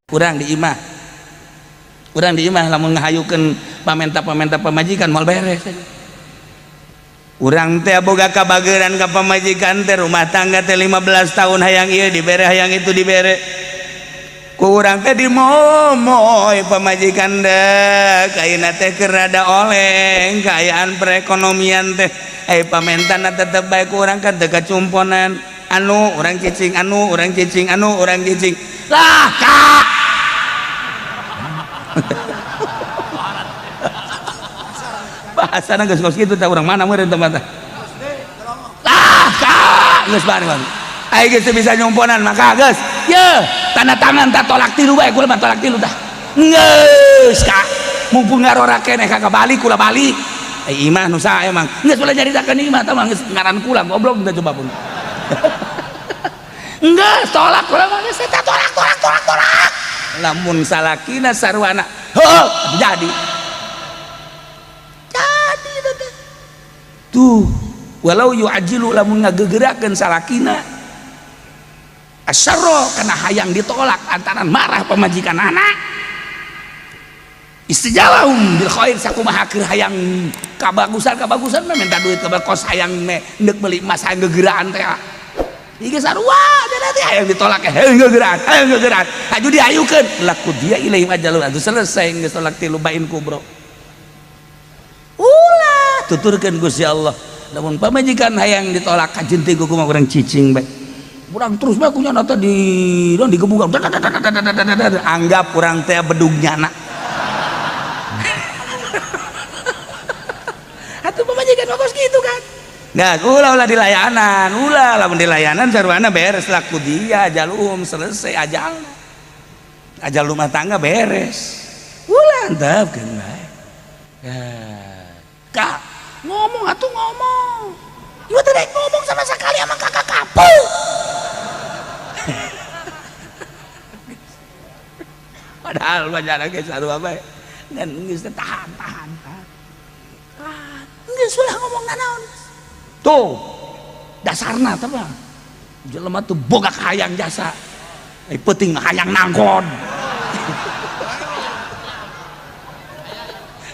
Urang di imah lamun ngahayukeun pamenta pamajikan moal beres aja. Urang teh boga kabageran ka pamajikan teh rumah tangga teh 15 tahun hayang ieu dibere hayang itu dibere. Ku urang teh dimomoy pamajikan teh kaina teh keur rada oleng kaayaan perekonomian teh. Pamentana tetep bae ku urang kan teu kacumponan. Anu urang cicing anu urang cicing anu urang cicing. Lah Kak bahasana geus kos kitu teh urang mana meureun teh mah lah Kak geus bari bang ai geus bisa nyumponan maka geus ye tanda tangan tak tolak tilu bae kula mah tolak tilu tah geus Kak mumpung ngarora keneh kakak balik kula balik imah nu sae emang geus ulah nyaritakeun imah tah mah geus ngaran kula goblok teh coba pun geus tolak kula mah geus eta tolak lamun salakina sarwana heuh jadi tuh walau yu'ajilu lamun ngagegerakeun salakina asyarra kana hayang ditolak antaran marah pamajikan anak istijalahum bil khair sakumaha keur hayang kabagusan mah minta duit ka kos hayang neuk meuli emas hayang gegeraan teh ieu sarua teh hayang ditolak hayang gegeraan aju diayukeun laku dia ilaihim ajalun atuh selesai geus tolak tilu bain kubro ulah tuturkeun Gusti Allah lamun pamajikan hayang ditolak kajeun teh kumaha urang cicing bae urang terus bae kunyana teh digebugang anggap urang teh bedug nyana atuh pamajikan mah kitu kan nah ulah dilayanan lamun dilayanan sarwana beres laku dia ajal selesai ajal rumah tangga beres ulah antepkeun bae Kak ngomong atuh ngomong ieu teh daek ngomong sama sekali sama kakak kapu padahal banyana ge sarua bae ngan geus tahan geus ulah ngomong nanaon tuh dasarna teh mah jelema tuh boga hayang jasa penting hayang nangkon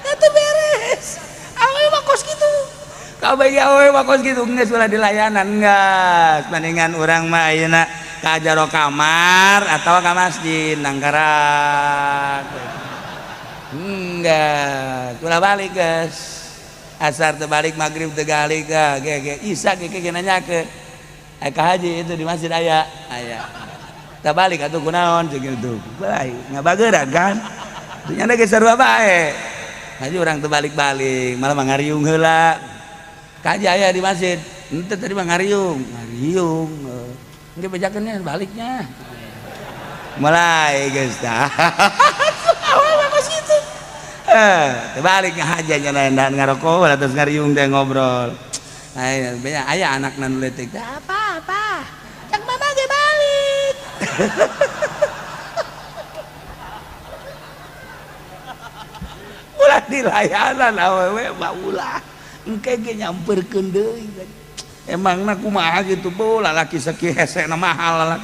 eta beres awe mah kos kitu kabeh awe mah kos kitu geus ulah dilayanan geus mendingan urang mah ayeuna ka jaro kamar atawa ka masjid nangkarak geus ulah balik geus asar teu balik magrib teu balik ge isya ge nanyakeun ka haji itu di masjid aya teu balik atuh kunaon ceuk kitu bae ngabageurang kan nya ge sarua bae haji urang teu balik-balik malah ngariung heula ka haji aya di masjid henteu tadi mah ngariung engke bejakeun nya baliknya mulai geus tah terbalik ngahajanya dan ngarokok terus ngariung teh ngobrol aya anak nan leutik apa cak mama ge balik ulah dilayanan awewe ulah engke ge nyamperkeun deui emangna kumaha kitu bu lalaki sakieu hesena mahal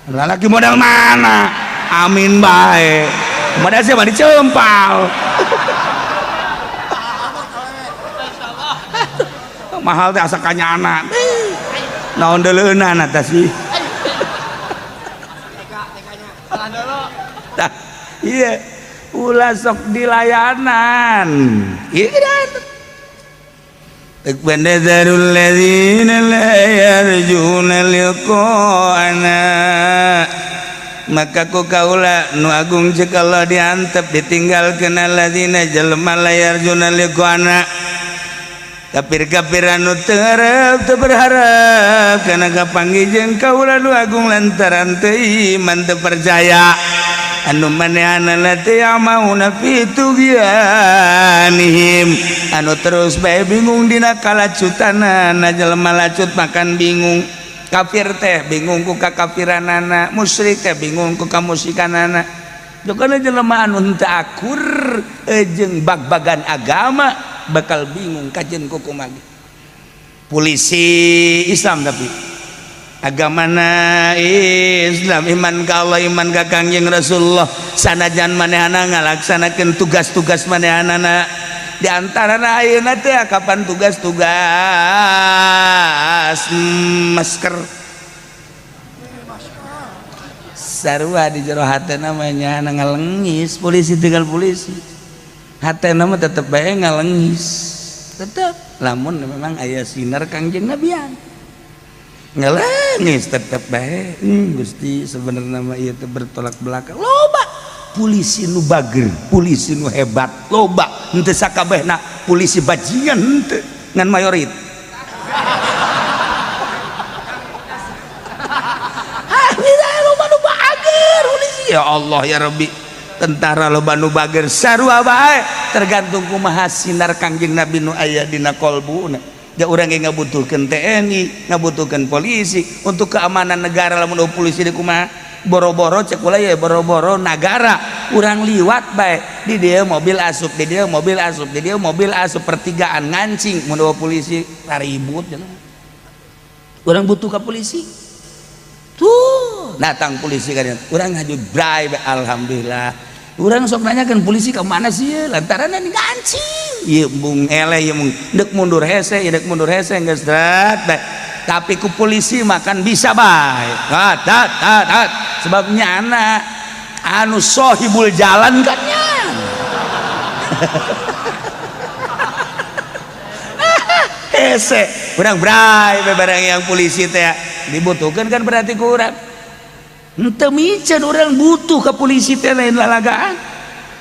lalaki modal mana amin bae modal siapa dicempal mahal teh asa kanyana naon deuleunan eta sih tah iya ulah sok dilayanan ieu kan Iqbanadzarul ladzina la yarjuna liqa'ana maka ku kaula nu agung ceuk Allah diantep ditinggalkeun alladzina jelema la yarjuna liqa'ana kafir-kafir anu teu berharap kana kapanggih kaula nu agung lantaran teu iman teu percaya anu manehna teh amauna fi tugyanihim anu terus bae bingung dina kalacutanana jelema lacut makan bingung kafir teh bingung ku kakafiranana musyrik teh bingung ku kamusyrikanana jokana jelema anu henteu akur jeung bag-bagan agama bakal bingung kajen kumaha polisi Islam tapi agamana Islam, iman ka Allah, iman ka Kangjeng Rasulullah, sanajan manehana ngalaksanakeun tugas-tugas manehana di antarana ayeuna teh kapan tugas-tugas masker sarua di jero hatena namanya ngalengis polisi tinggal polisi hatena mah tetep bae ngalengis tetep lamun memang aya sinar Kangjeng Nabian ngalengis tetep bae Gusti sebenarnya mah ieu teh bertolak belakang loba polisi nu bager polisi nu hebat loba henteu sakabehna polisi bajingan henteu ngan mayorit loba nu bager polisi ya Allah ya Rabbi tentara loba nu bager sarua bae tergantung kumaha sinar Kangjeng Nabi nu aya dina kolbuna. Ya orang yang ngabutuhkeun TNI, ngabutuhkeun polisi untuk keamanan negara. Lamun polisi di kumaha boro-boro cek ulah ya boro-boro negara urang liwat bae di dia mobil asup, di dia mobil asup, di dia mobil asup pertigaan ngancing mun polisi ribut urang butuh ke polisi tuh datang polisi kan urang ngaju bray alhamdulillah urang sok nanyakeun polisi ke mana sih lantaran ini ngancing ieu mung eleh ieu mung dek mundur hese ieu dek mundur hese geus drat bae tapi ku polisi makan bisa bae tat sebabnya anak anu sohibul jalan kan nya hese urang bray barang yang polisi teh dibutuhkeun kan berarti ku urang henteu mican urang butuh ke polisi teh lain lalagaan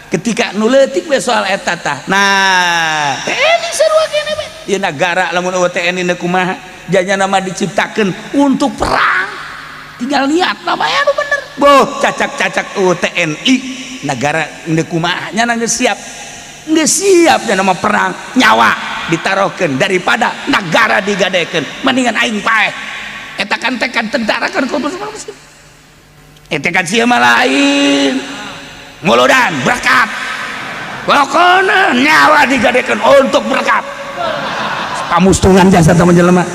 ketika nu leutik we soal eta tah nah TNI sarua kene we ieu nagara lamun eueuh TNI na kumaha janya nama diciptakeun untuk perang tinggal niat nama anu bener boh cacak-cacak TNI negara nu kumaha nya geus siap nya nama perang nyawa ditarohkeun daripada negara digadekeun mendingan aing paeh eta kan tekan tentara kan kan sieu mah lain nguludan berkat pokona nyawa digadekeun untuk berkat pamustungan jasa teman jelema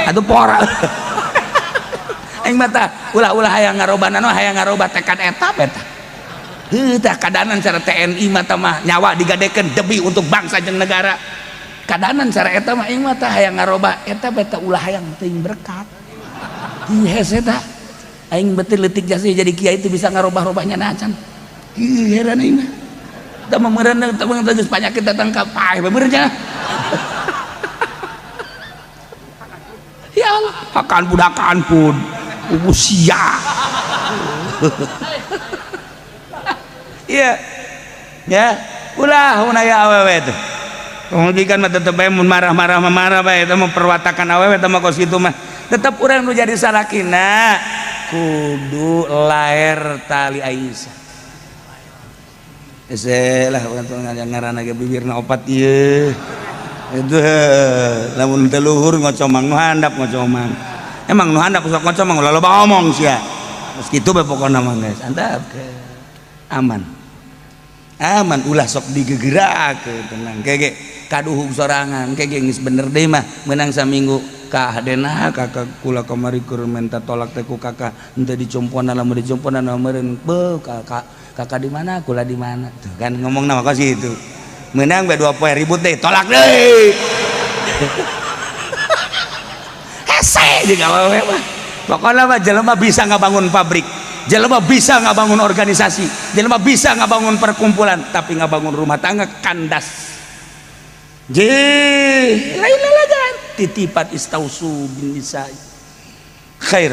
atuh pora aing mah tah ulah-ulah hayang ngarobana no hayang ngaroba tekad eta beta tah kadanan cara TNI mah tah mah nyawa digadekeun demi untuk bangsa jeung negara kadanan cara eta mah aing mah tah hayang ngaroba eta beta ulah hayang teuing berkat hese tah aing betul letik jasa jadi kiai itu bisa ngarobah-robahnya nacan heran aing mah da meureuneun teh geus penyakit datang ka paeh beurnya ya Allah akan budakan pun usia iya ya ulah aya awewe teh kemudian mah tetep bae mun marah-marah marah bae eta mah perwatakan awewe teh mah kos kitu mah tetep urang nu jadi salakina kudu lair tali Aisyah lah ngaranna ge bibirna opat ieu itu lamun teu luhur ngocomang nu handap ngocomang emang nu handap sok ngocomang ulah loba omong sia geus kitu bae pokona mah guys antap aman ulah sok digegerakeun tenang kege kaduhug sorangan kege geus bener deui mah meunang saminggu ka hadena kakak kula kamari keur minta tolak teh ku kakak henteu dicompona lamun dicompona meureun beuh kakak di mana kula di mana tuh kan ngomongna mah kasih itu meunang bae 2 poe ribut deh tolak deui hese jeung awewe mah pokona mah jelema bisa ngabangun pabrik jelema bisa ngabangun organisasi jelema bisa ngabangun perkumpulan tapi ngabangun rumah tangga kandas lain lalagan titipat istausu bin nisa khair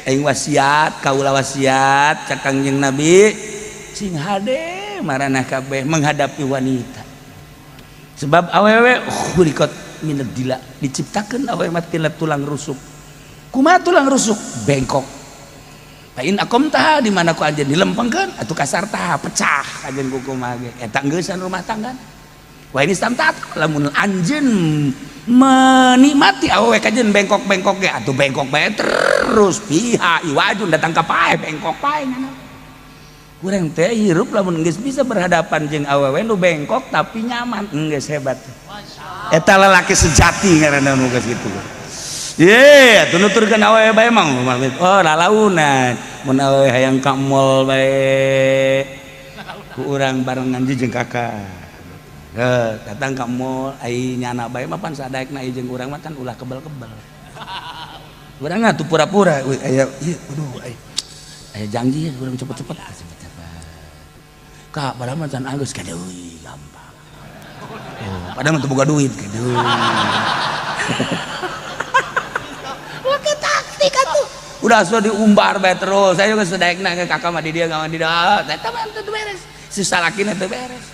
aing wasiat kaula wasiat ka Kangjeng Nabi sing hade maranah kabeh menghadapi wanita sebab awewe khuliqat minad dila diciptakeun awewe mah tina tulang rusuk kumaha tulang rusuk bengkok pain akom tah di mana ku anjeun dilempengkeun atuh kasar tah pecah anjeun ku kumaha ge eta geussan rumah tangga wah ini samtat lamun anjeun menikmati awewe kajeun bengkok-bengkok ge atuh bengkok bae terus piha iwajun datang ka pae bengkok pae ngana urang teh hirup lamun geus bisa berhadapan jeung awewe nu bengkok tapi nyaman geus hebat eta lalaki sejati ngaranna nu geus kitu ye atuh nuturkeun awewe bae mang oh lalaunan mun awewe hayang ka mall bae ku urang barengan jeung kakak datang ka mall ai nyana bae mah pan sadaekna ai jeung urang mah kan ulah kebal-kebal urang atuh pura-pura aya ieu aduh aya janji urang cepet-cepet Kak padahal mah can alus kadeui gampang padahal mah teu boga duit kadeui pakai taktik atuh udah sudah diumbar bae terus saya juga sedaekna ke kakak mah di dia ngawan di dia eta mah teu beres si salakina teu beres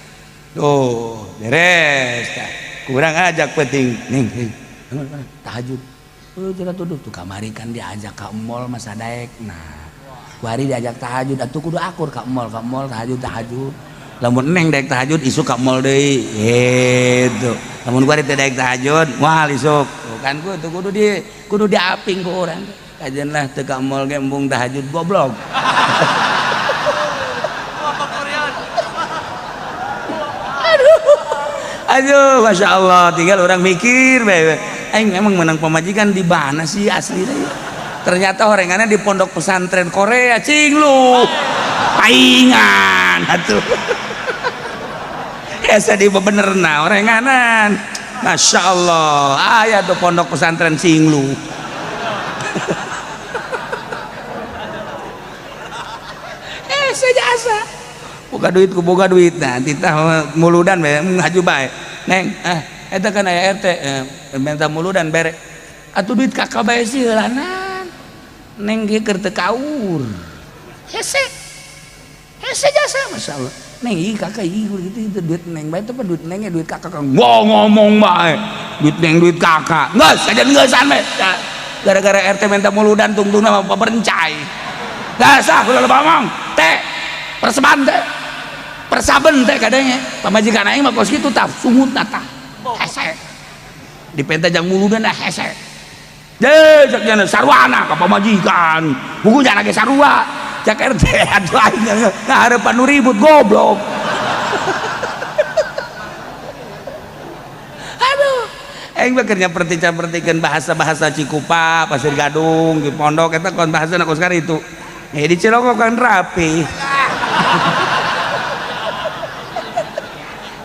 tuh beres tah kurang ajak penting ning tahajud jangan tuduh tuh kamari kan diajak ke mall mah sadaekna ku hari diajak tahajud atuh kudu akur ka mall tahajud lamun neng daek tahajud isuk ka mall deui gitu lamun ku hari teh daek tahajud moal isuk kan kudu diaping ku urang kajian lah teu ka mall ge embung tahajud goblok aduh masya Allah tinggal orang mikir bae aing memang menang pemajikan di mana sih asli ternyata horengannya di pondok pesantren Korea cing lu paingan atuh asa di benerna horenganan masya Allah aya tuh pondok pesantren cing lu sejasa boga duit nah titah muludan bae ngaju bae neng eta kan aya RT minta muludan bere atuh duit kakak bae sih lana neng ge keur teu kaur hese jasa masyaallah neng ieu kakak ieu gitu duit neng bae teh duit neng duit kakak ngomong bae duit neng duit kakak geus sajan geusan bae gara-gara RT minta muludan tungtungna mah berencai dasah kudu ngomong teh perseban teh persaben teh kadangnya pamajikan aing mah kos kitu tah sungutna tah hese dipenta jang muludan dah hese cek jana sarwana ka pamajikan bukunya lagi sarua cek RT aduh aing ngahareupan nu ribut goblok aduh aing mah keur nyapertikeun bahasa-bahasa Cikupa Pasir Gadung di pondok eta kon bahasana kos itu di Cilongok kan rapi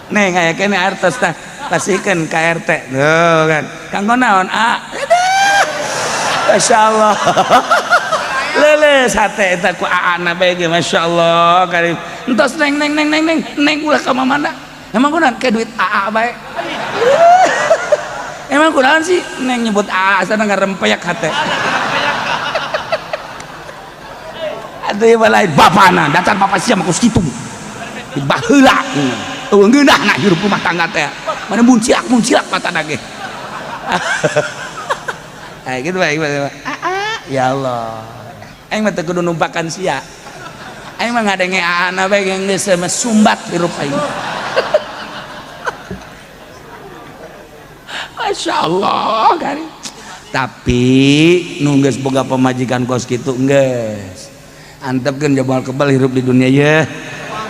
neng aya kene artos tah pasikeun ka RT tuh kan kanggo naon Masya Allah leles hati eta ku aana bae ge Masya Allah karim entos neng ulah ka mamana emang kunaon ke duit AA bae emang kunaon sih neng nyebut AA asana ngarempeyak hate atuh ieu lain bapana datar bapak sia mah kos kitu baheula ngeunah hirup rumah tangga teh mana muncilak matana ge gitu baik ya Allah aing mah teu kudu numpakan sia aing mah ngadenge aana bae geus sumbat hirup aing Masya Allah kari tapi nu geus boga pamajikan kos kitu geus antepkeun jabal kebal hirup di dunia ye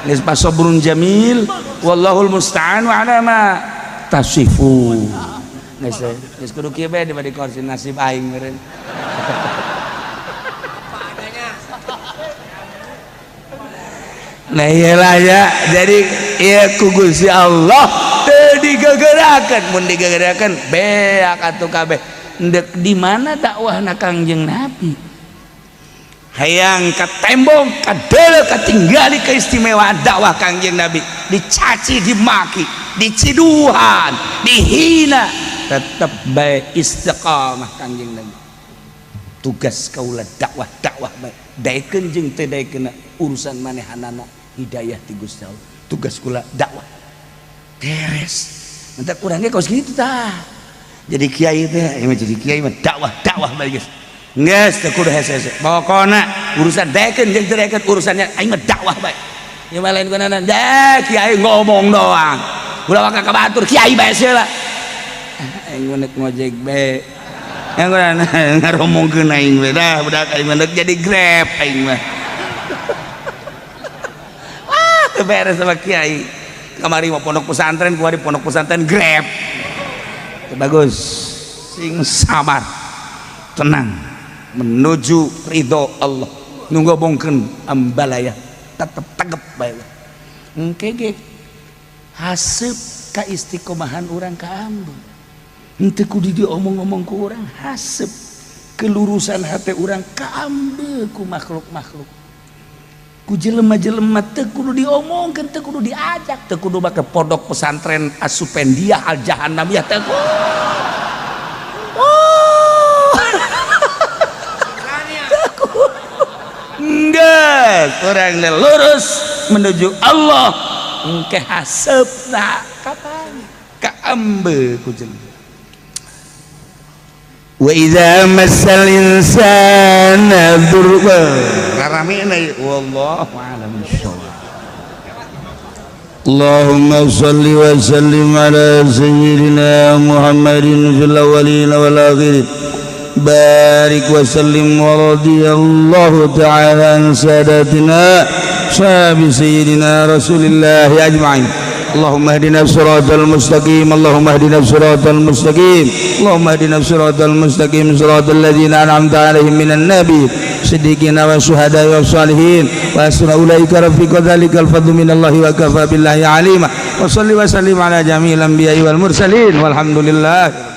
geus pasobrun jamil wallahul musta'an wa ala ma tasifu geus kudu kieu bae dibade kursi nasib aing meureun nah iyalah ya jadi ieu ku Gusti Allah teu digegerakeun mun digegerakeun beak atuh kabeh endek di mana dakwahna Kangjeng Nabi hayang ka tembok ka deuleu ka tinggali keistimewaan dakwah Kangjeng Nabi dicaci dimaki diciduhan dihina tetap bae istiqamah Kangjeng Nabi tugas kaula dakwah bae daekeun jeung teu daekeun urusan manehanana hidayah ti Gusti Allah tugas kula dakwah beres entar urang ge kos kitu tah jadi kiai teh jadi kiai mah dakwah bae geus geus teu kudu hese-hese pokona urusan daekeun jeung teu daekeun urusannya aing mah dakwah bae ieu mah lain kunaon kiai ngomong doang ulah waka ka batur kiai bae heula aing menek ngojek bae yang ngaromongkeun aing bae dah budak aing menek jadi Grab aing mah teu beres sama kiai kamari mah pondok pesantren kuari pondok pesantren Grab teu bagus sing sabar tenang menuju ridho Allah nu ngobongkeun ambalaya tetep tegep bae engke ge haseup ka istiqomahan urang ka ambeul henteu kudu diomong-omong ku urang haseup kelurusan hati urang ka ambeul ku makhluk-makhluk ku jelema-jelema teu kudu diomongkeun teu kudu diajak teu kudu make pondok pesantren Asupendia Al Jahannamiyah teu enggak orang lurus menuju Allah engke haseupna kapan ka ambeul ku jelema wa idza massal insana dzurra raramina wallahu a'lam bissawab Allahumma shalli wa sallim ala sayyidina Muhammadin fil awwalin wal akhirin barik wa sallim wa radiyallahu ta'ala an sadatina sahbi sayyidina rasulillah ajma'in Allahumma hdina siratal mustaqim Allahumma hdina siratal mustaqim Allahumma hdina siratal mustaqim siratal ladzina an'amta 'alaihim minan nabiyyin siddiqina wa syuhada'i was salihin wa hasuna ulaika rafiqa dzalikal fadlu minallahi wa kafa billahi 'alima wa shalli wa sallim ala jami'il anbiya'i wal mursalin walhamdulillah